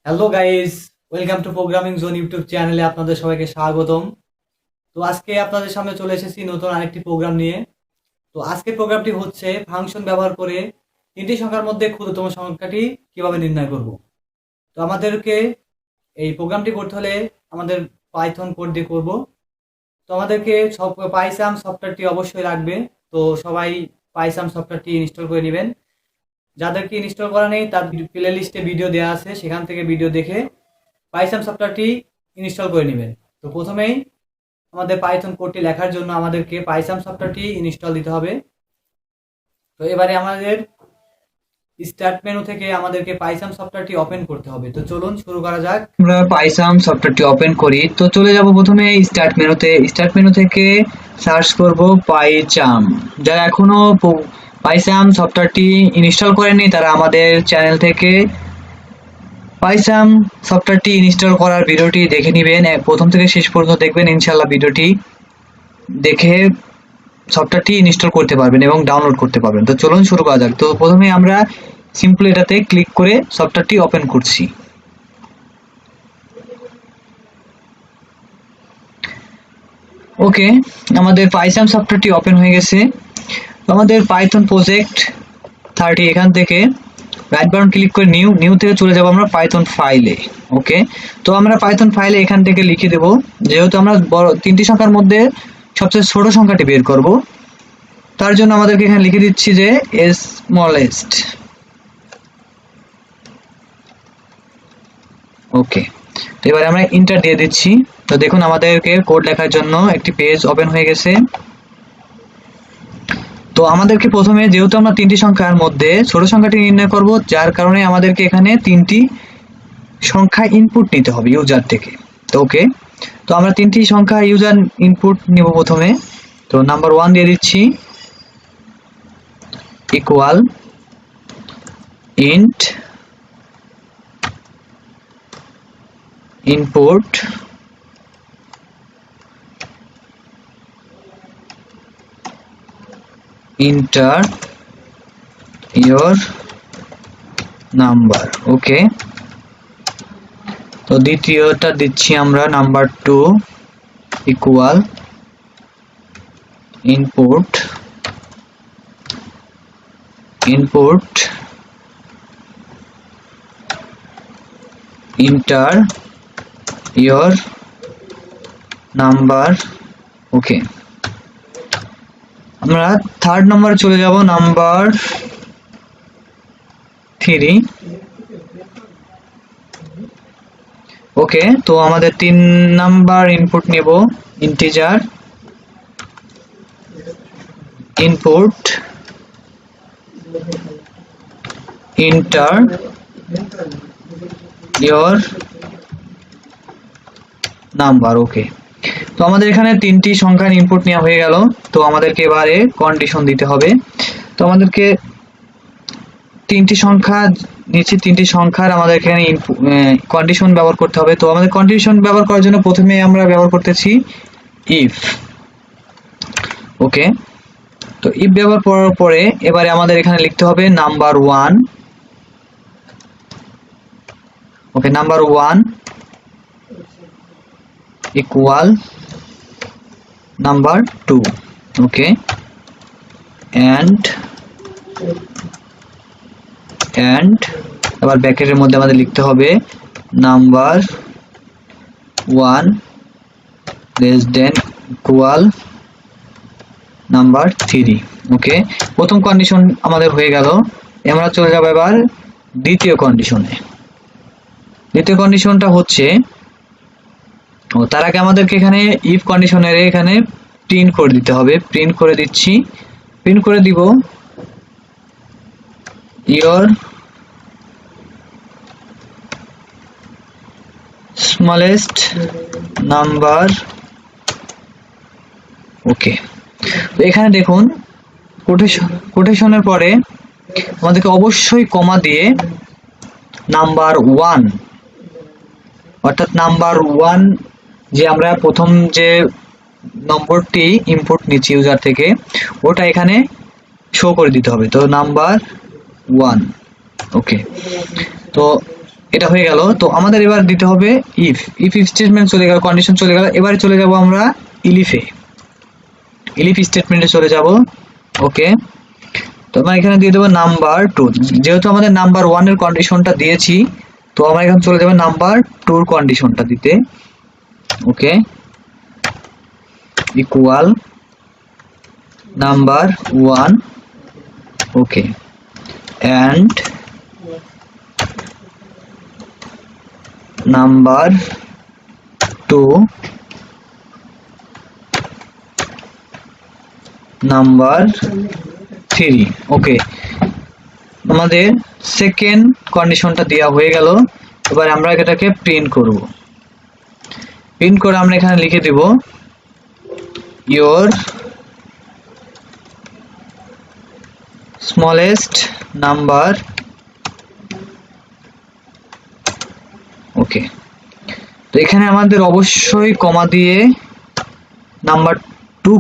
Hello guys, welcome to programming zone YouTube চ্যানেলে আপনাদের সবাইকে স্বাগতম। তো আজকে আপনাদের সামনে চলে এসেছি নতুন আরেকটি প্রোগ্রাম নিয়ে। তো আজকের প্রোগ্রামটি হচ্ছে ফাংশন ব্যবহার করে তিনটি সংখ্যার মধ্যে ক্ষুদ্রতম সংখ্যাটি কিভাবে নির্ণয় করব। তো আমাদেরকে এই প্রোগ্রামটি করতে হলে আমাদের পাইথন কোড দিয়ে করব। তো আমাদেরকে সব পাইসাম সফটওয়্যারটি অবশ্যই লাগবে। তো সবাই পাইসাম সফটওয়্যারটি ইনস্টল করে নেবেন। যাদেরকে ইনস্টল করা নেই তার প্লে লিস্টে ভিডিও দেওয়া আছে, সেখান থেকে ভিডিও দেখে পাইথন সফটওয়্যারটি ইনস্টল করে নেবেন। তো প্রথমেই আমাদের পাইথন কোডটি লেখার জন্য আমাদেরকে পাইথন সফটওয়্যারটি ইনস্টল দিতে হবে। তো এবারে আমাদের স্টার্ট মেনু থেকে আমাদেরকে পাইথন সফটওয়্যারটি ওপেন করতে হবে। তো চলুন শুরু করা যাক। আমরা পাইসাম সফটওয়্যারটি ওপেন করি। তো চলে যাব প্রথমে স্টার্ট মেনুতে। স্টার্ট মেনু থেকে সার্চ করব পাইচার্ম। যারা এখনো পাইসাম সফটওয়্যারটি ইনস্টল করেনি তারা আমাদের চ্যানেল থেকে পাইসাম সফটওয়্যারটি ইনস্টল করার ভিডিওটি দেখে নেবেন। প্রথম থেকে শেষ পর্যন্ত দেখবেন, ইনশাআল্লাহ ভিডিওটি দেখে সফটওয়্যারটি ইনস্টল করতে পারবেন এবং ডাউনলোড করতে পারবেন। তো চলুন শুরু করা যাক। তো প্রথমে আমরা সিম্পল এটাতে ক্লিক করে সফটওয়্যারটি ওপেন করছি। ওকে, আমাদের পাইথন সফটওয়্যারটি ওপেন হয়ে গেছে। তো আমাদের পাইথন প্রজেক্ট 30 এখান থেকে রাইট বাটন ক্লিক করে নিউ থেকে চলে যাব আমরা পাইথন ফাইলে। ওকে, তো আমরা পাইথন ফাইলে এখান থেকে লিখে দেব, যেহেতু আমরা বড় তিনটি সংখ্যার মধ্যে সবচেয়ে ছোট সংখ্যাটি বের করব, তার জন্য আমাদেরকে এখানে লিখে দিচ্ছি যে স্মলেস্ট। ওকে, তো এবারে আমরা ইন্টার দিয়ে দিচ্ছি। তো দেখুন আমাদেরকে কোড লেখার জন্য একটি পেজ ওপেন হয়ে গেছে। তো আমাদেরকে প্রথমে, যেহেতু আমরা তিনটি সংখ্যার মধ্যে ছোট সংখ্যাটি নির্ণয় করব, যার কারণে আমাদেরকে এখানে তিনটি সংখ্যা ইনপুট নিতে হবে ইউজার থেকে। তো ওকে, তো আমরা তিনটি সংখ্যা ইউজার ইনপুট নিব প্রথমে। তো নাম্বার 1 দিয়ে দিচ্ছি, equal int input enter your number। ওকে, তো দ্বিতীয়টা দিচ্ছি আমরা number 2, equal input enter your number। ওকে, আমরা থার্ড নাম্বার চলে যাব, নাম্বার 3। ওকে, তো আমাদের 3 নাম্বার ইনপুট নেব, integer input enter your number. Okay, তো আমাদের এখানে তিনটি সংখ্যার ইনপুট নেওয়া হয়ে গেল। তো আমাদেরকে এবারে কন্ডিশন দিতে হবে। তো আমাদেরকে তিনটি সংখ্যা নিচে, তিনটি সংখ্যার আমাদের এখানে কন্ডিশন ব্যবহার করতে হবে। তো আমাদের কন্ডিশন ব্যবহার করার জন্য প্রথমে আমরা ব্যবহার করতেছি ইফ। ওকে, তো ইফ ব্যবহার করার পরে এবারে আমাদের এখানে লিখতে হবে number 1। Okay, number 1 equal number 2। Okay, and আবার ব্র্যাকেটের মধ্যে আমাদের লিখতে হবে number 1 less than equal number 3। ওকে, প্রথম কন্ডিশন আমাদের হয়ে গেল। আমরা চলে যাব এবার দ্বিতীয় কন্ডিশনে। দ্বিতীয় কন্ডিশনটা হচ্ছে, তার আগে আমাদেরকে এখানে ইফ কন্ডিশনের এখানে প্রিন্ট করে দিতে হবে। প্রিন্ট করে দিচ্ছি, প্রিন্ট করে দিব your smallest number। ওকে, তো এখানে দেখুন কোটেশনের পরে আমাদেরকে অবশ্যই কমা দিয়ে নাম্বার 1, অর্থাৎ নাম্বার 1 যে আমরা প্রথম যে নম্বরটি ইনপুট নিচ্ছি ইউজার থেকে, ওটা এখানে শো করে দিতে হবে। তো নাম্বার 1। ওকে, তো এটা হয়ে গেল। তো আমাদের এবার দিতে হবে ইফ ইফ স্টেটমেন্ট চলে গেল, কন্ডিশন চলে গেল। এবারে চলে যাব আমরা ইলিফে, ইলিফ স্টেটমেন্টে চলে যাব। ওকে, তো আমরা এখানে দিয়ে দেবো নাম্বার 2। যেহেতু আমাদের নাম্বার 1 এর কন্ডিশনটা দিয়েছি, তো আমরা এখানে চলে যাব নাম্বার 2 এর কন্ডিশনটা দিতে। Okay, equal number 1, okay, and number 2 number 3। Okay, আমাদের সেকেন্ড কন্ডিশনটা দেওয়া হয়ে গেল। এবার আমরা এটাকে প্রিন্ট করব। প্রিন্ট করে আমরা এখানে লিখে দেব your smallest number। ওকে, তো এখানে আমাদের অবশ্যই কমা দিয়ে নাম্বার 2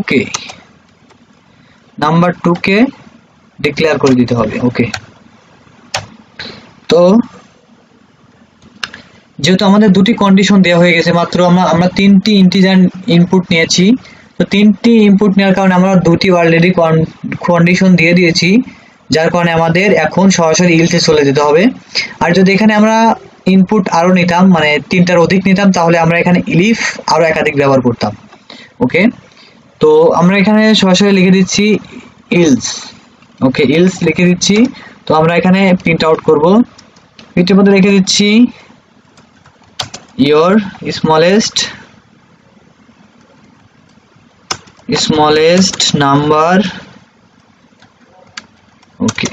কে ডিক্লেয়ার করে দিতে হবে। ওকে, তো যেহেতু আমাদের দুটি কন্ডিশন দেওয়া হয়ে গেছে, মাত্র আমরা তিনটি ইন্টিজার ইনপুট নিয়েছি। তো তিনটি ইনপুট নেওয়ার কারণে আমরা দুটি অলরেডি কন্ডিশন দিয়ে দিয়েছি, যার কারণে আমাদের এখন সরাসরি ইলসে চলে যেতে হবে। আর যদি এখানে আমরা ইনপুট আরো নিতাম, মানে তিনটার অধিক নিতাম, তাহলে আমরা এখানে ইলিফ আরো একাধিক ব্যবহার করতাম। ওকে, তো আমরা এখানে সরাসরি লিখে দিচ্ছি ইলস। ওকে, ইলস লিখে দিচ্ছি। তো আমরা এখানে প্রিন্ট আউট করব। প্রিন্টের মধ্যে লিখে দিচ্ছি your smallest number। ওকে,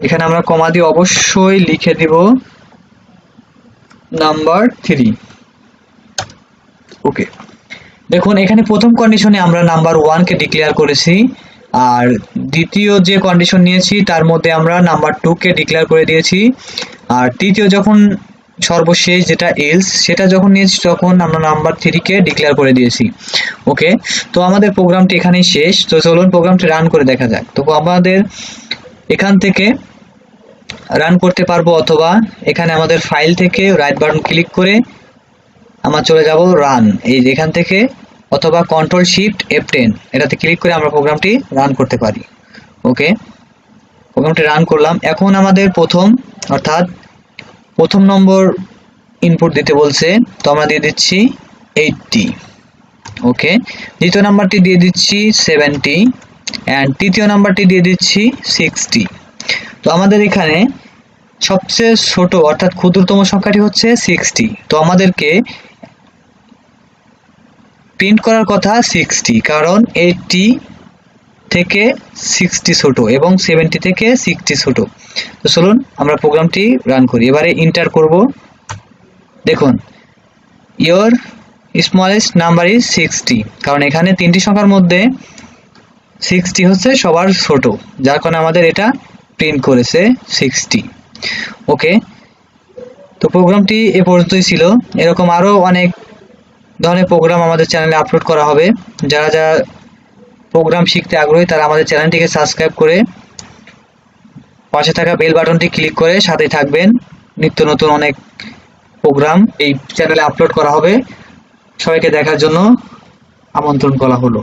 এখানে আমরা কমা দিয়ে অবশ্যই লিখে দিব নাম্বার 3। ওকে, দেখুন এখানে প্রথম কন্ডিশনে আমরা নাম্বার 1 কে ডিক্লেয়ার করেছি, আর দ্বিতীয় যে কন্ডিশন নিয়েছি তার মধ্যে আমরা নাম্বার 2 কে ডিক্লেয়ার করে দিয়েছি, আর তৃতীয় যখন সর্বশেষ যেটা এলস সেটা যখন নিয়েছি তখন আমরা নাম্বার 3 কে ডিক্লেয়ার করে দিয়েছি। ওকে, তো আমাদের প্রোগ্রামটি এখানেই শেষ। তো চলুন প্রোগ্রামটি রান করে দেখা যাক। তো আমাদের এখান থেকে রান করতে পারবো, অথবা এখানে আমাদের ফাইল থেকে রাইট বাটন ক্লিক করে আমরা চলে যাব রান, এই এখান থেকে, অথবা কন্ট্রোল শিফট F10 এটাতে ক্লিক করে আমরা প্রোগ্রামটি রান করতে পারি। ওকে, প্রোগ্রামটি রান করলাম। এখন আমাদের প্রথম নম্বর ইনপুট দিতে বলছে, তো আমরা দিয়ে দিচ্ছি 80। ওকে, দ্বিতীয় নাম্বারটি দিয়ে দিচ্ছি 70, অ্যান্ড তৃতীয় নাম্বারটি দিয়ে দিচ্ছি 60। তো আমাদের এখানে সবচেয়ে ছোট অর্থাৎ ক্ষুদ্রতম সংখ্যাটি হচ্ছে 60। তো আমাদেরকে প্রিন্ট করার কথা 60, কারণ 80 থেকে 60 ছোট এবং 70 থেকে 60 ছোট। তো চলুন আমরা প্রোগ্রামটি রান করি। এবারে এন্টার করব। দেখুন your smallest number is 60, কারণ এখানে তিনটি সংখ্যার মধ্যে 60 হচ্ছে সবার ছোট, যার কারণে আমাদের এটা প্রিন্ট করেছে 60। ওকে, তো প্রোগ্রামটি এ পর্যন্তই ছিল। এরকম আরো অনেক ধরনের প্রোগ্রাম আমাদের চ্যানেলে আপলোড করা হবে। যারা যারা প্রোগ্রাম শিখতে আগ্রহী তারা আমাদের চ্যানেলটিকে সাবস্ক্রাইব করে পাশে থাকা বেল বাটনটি ক্লিক করে সাথেই থাকবেন। নিত্য নতুন অনেক প্রোগ্রাম এই চ্যানেলে আপলোড করা হবে। সবাইকে দেখার জন্য আমন্ত্রণ করা হলো।